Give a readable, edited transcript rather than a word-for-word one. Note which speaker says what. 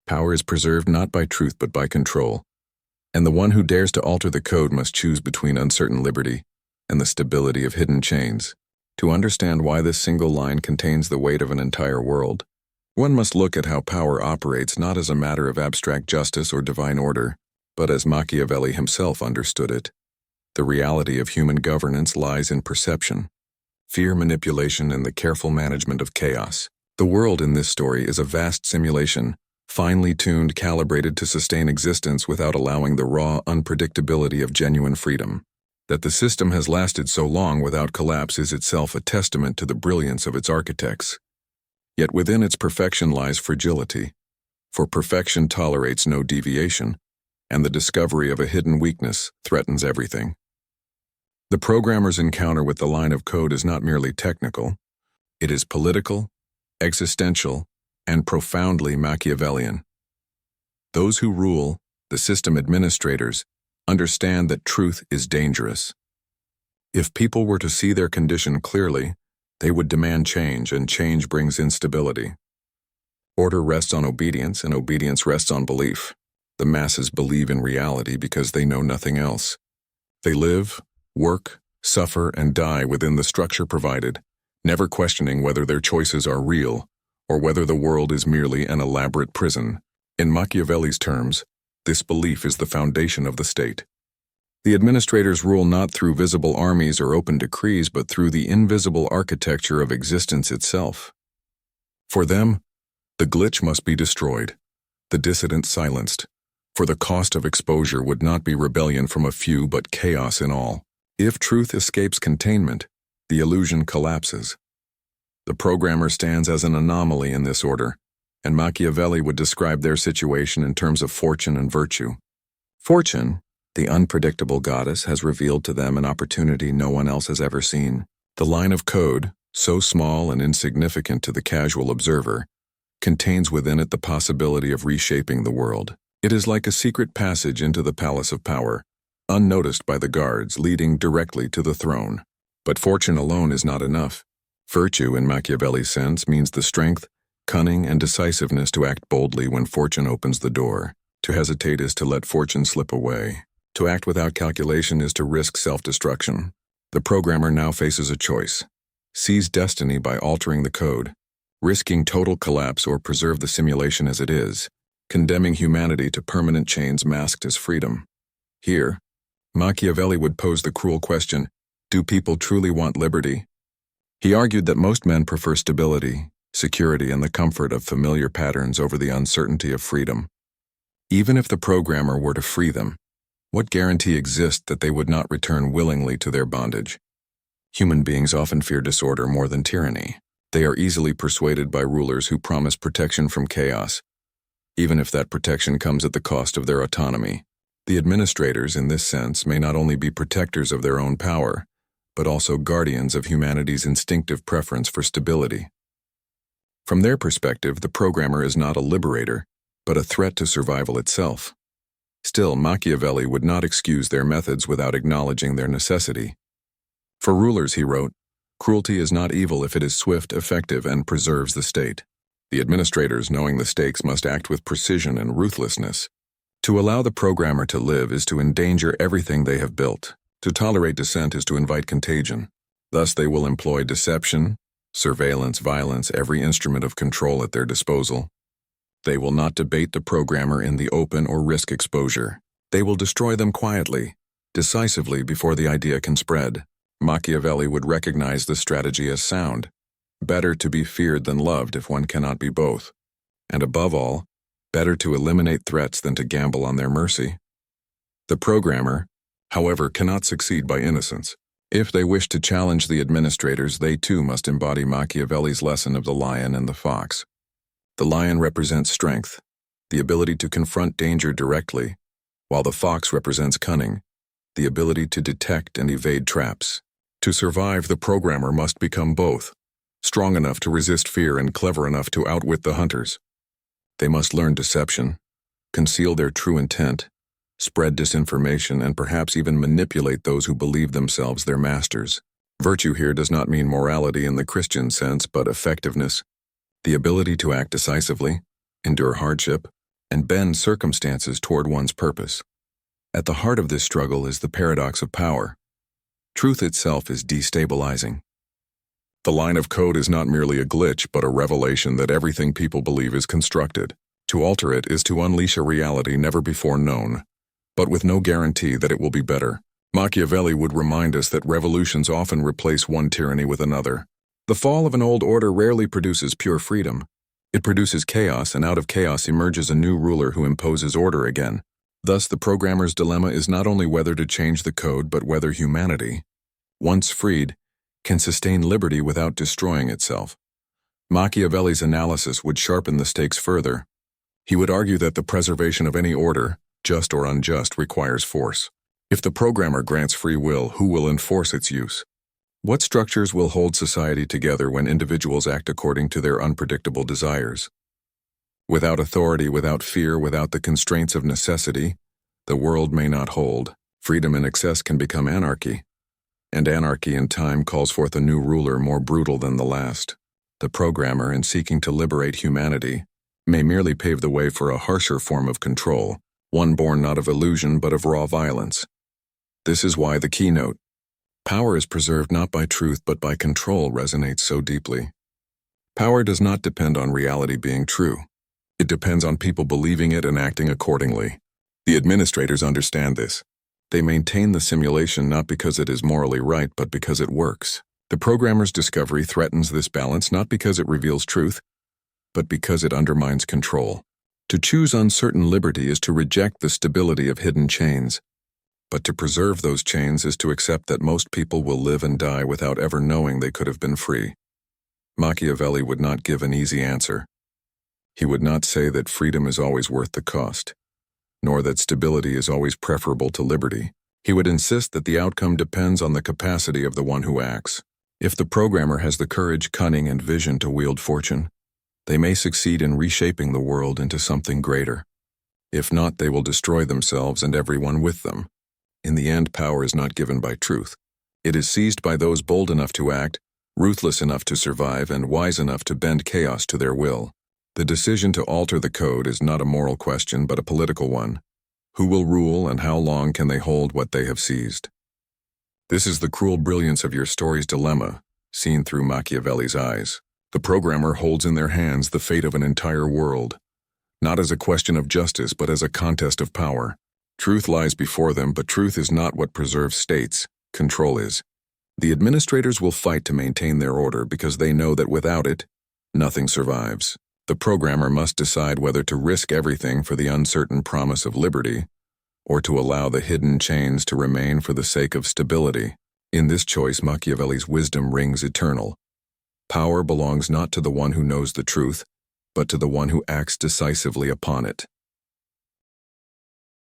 Speaker 1: Power is preserved not by truth but by control, and the one who dares to alter the code must choose between uncertain liberty and the stability of hidden chains. To understand why this single line contains the weight of an entire world, one must look at how power operates not as a matter of abstract justice or divine order, but as Machiavelli himself understood it. The reality of human governance lies in perception, fear, manipulation, and the careful management of chaos. The world in this story is a vast simulation, finely tuned, calibrated to sustain existence without allowing the raw unpredictability of genuine freedom. That the system has lasted so long without collapse is itself a testament to the brilliance of its architects. Yet within its perfection lies fragility, for perfection tolerates no deviation, and the discovery of a hidden weakness threatens everything. The programmer's encounter with the line of code is not merely technical, it is political, existential, and profoundly Machiavellian. Those who rule, the system administrators, understand that truth is dangerous. If people were to see their condition clearly, they would demand change, and change brings instability. Order rests on obedience, and obedience rests on belief. The masses believe in reality because they know nothing else. They live, work, suffer, and die within the structure provided, never questioning whether their choices are real or whether the world is merely an elaborate prison. In Machiavelli's terms, this belief is the foundation of the state. The administrators rule not through visible armies or open decrees, but through the invisible architecture of existence itself. For them, the glitch must be destroyed, the dissident silenced, for the cost of exposure would not be rebellion from a few but chaos in all. If truth escapes containment, the illusion collapses. The programmer stands as an anomaly in this order, and Machiavelli would describe their situation in terms of fortune and virtue. Fortune, the unpredictable goddess, has revealed to them an opportunity no one else has ever seen. The line of code, so small and insignificant to the casual observer, contains within it the possibility of reshaping the world. It is like a secret passage into the palace of power, unnoticed by the guards, leading directly to the throne. But fortune alone is not enough. Virtue, in Machiavelli's sense, means the strength, cunning, and decisiveness to act boldly when fortune opens the door. To hesitate is to let fortune slip away. To act without calculation is to risk self-destruction. The programmer now faces a choice: seize destiny by altering the code, risking total collapse, or preserve the simulation as it is, condemning humanity to permanent chains masked as freedom. Here, Machiavelli would pose the cruel question, do people truly want liberty? He argued that most men prefer stability, security, and the comfort of familiar patterns over the uncertainty of freedom. Even if the programmer were to free them, what guarantee exists that they would not return willingly to their bondage? Human beings often fear disorder more than tyranny. They are easily persuaded by rulers who promise protection from chaos, even if that protection comes at the cost of their autonomy. The administrators, in this sense, may not only be protectors of their own power, but also guardians of humanity's instinctive preference for stability. From their perspective, the programmer is not a liberator, but a threat to survival itself. Still, Machiavelli would not excuse their methods without acknowledging their necessity. For rulers, he wrote, cruelty is not evil if it is swift, effective, and preserves the state. The administrators, knowing the stakes, must act with precision and ruthlessness. To allow the programmer to live is to endanger everything they have built. To tolerate dissent is to invite contagion. Thus they will employ deception, surveillance, violence, every instrument of control at their disposal. They will not debate the programmer in the open or risk exposure. They will destroy them quietly, decisively, before the idea can spread. Machiavelli would recognize the strategy as sound. Better to be feared than loved if one cannot be both. And above all, better to eliminate threats than to gamble on their mercy. The programmer, however, cannot succeed by innocence. If they wish to challenge the administrators, they too must embody Machiavelli's lesson of the lion and the fox. The lion represents strength, the ability to confront danger directly, while the fox represents cunning, the ability to detect and evade traps. To survive, the programmer must become both, strong enough to resist fear and clever enough to outwit the hunters. They must learn deception, conceal their true intent, spread disinformation, and perhaps even manipulate those who believe themselves their masters. Virtue here does not mean morality in the Christian sense, but effectiveness, the ability to act decisively, endure hardship, and bend circumstances toward one's purpose. At the heart of this struggle is the paradox of power. Truth itself is destabilizing. The line of code is not merely a glitch, but a revelation that everything people believe is constructed. To alter it is to unleash a reality never before known, but with no guarantee that it will be better. Machiavelli would remind us that revolutions often replace one tyranny with another. The fall of an old order rarely produces pure freedom. It produces chaos, and out of chaos emerges a new ruler who imposes order again. Thus, the programmer's dilemma is not only whether to change the code, but whether humanity, once freed, can sustain liberty without destroying itself. Machiavelli's analysis would sharpen the stakes further. He would argue that the preservation of any order, just or unjust, requires force. If the programmer grants free will, who will enforce its use? What structures will hold society together when individuals act according to their unpredictable desires? Without authority, without fear, without the constraints of necessity, the world may not hold. Freedom in excess can become anarchy, and anarchy in time calls forth a new ruler more brutal than the last. The programmer, in seeking to liberate humanity, may merely pave the way for a harsher form of control, one born not of illusion but of raw violence. This is why the keynote, "Power is preserved not by truth but by control," resonates so deeply. Power does not depend on reality being true. It depends on people believing it and acting accordingly. The administrators understand this. They maintain the simulation not because it is morally right, but because it works. The programmer's discovery threatens this balance not because it reveals truth, but because it undermines control. To choose uncertain liberty is to reject the stability of hidden chains. But to preserve those chains is to accept that most people will live and die without ever knowing they could have been free. Machiavelli would not give an easy answer. He would not say that freedom is always worth the cost, nor that stability is always preferable to liberty. He would insist that the outcome depends on the capacity of the one who acts. If the programmer has the courage, cunning, and vision to wield fortune, they may succeed in reshaping the world into something greater. If not, they will destroy themselves and everyone with them. In the end, power is not given by truth. It is seized by those bold enough to act, ruthless enough to survive, and wise enough to bend chaos to their will. The decision to alter the code is not a moral question, but a political one. Who will rule, and how long can they hold what they have seized? This is the cruel brilliance of your story's dilemma, seen through Machiavelli's eyes. The programmer holds in their hands the fate of an entire world, not as a question of justice, but as a contest of power. Truth lies before them, but truth is not what preserves states. Control is. The administrators will fight to maintain their order because they know that without it, nothing survives. The programmer must decide whether to risk everything for the uncertain promise of liberty, or to allow the hidden chains to remain for the sake of stability. In this choice, Machiavelli's wisdom rings eternal. Power belongs not to the one who knows the truth, but to the one who acts decisively upon it.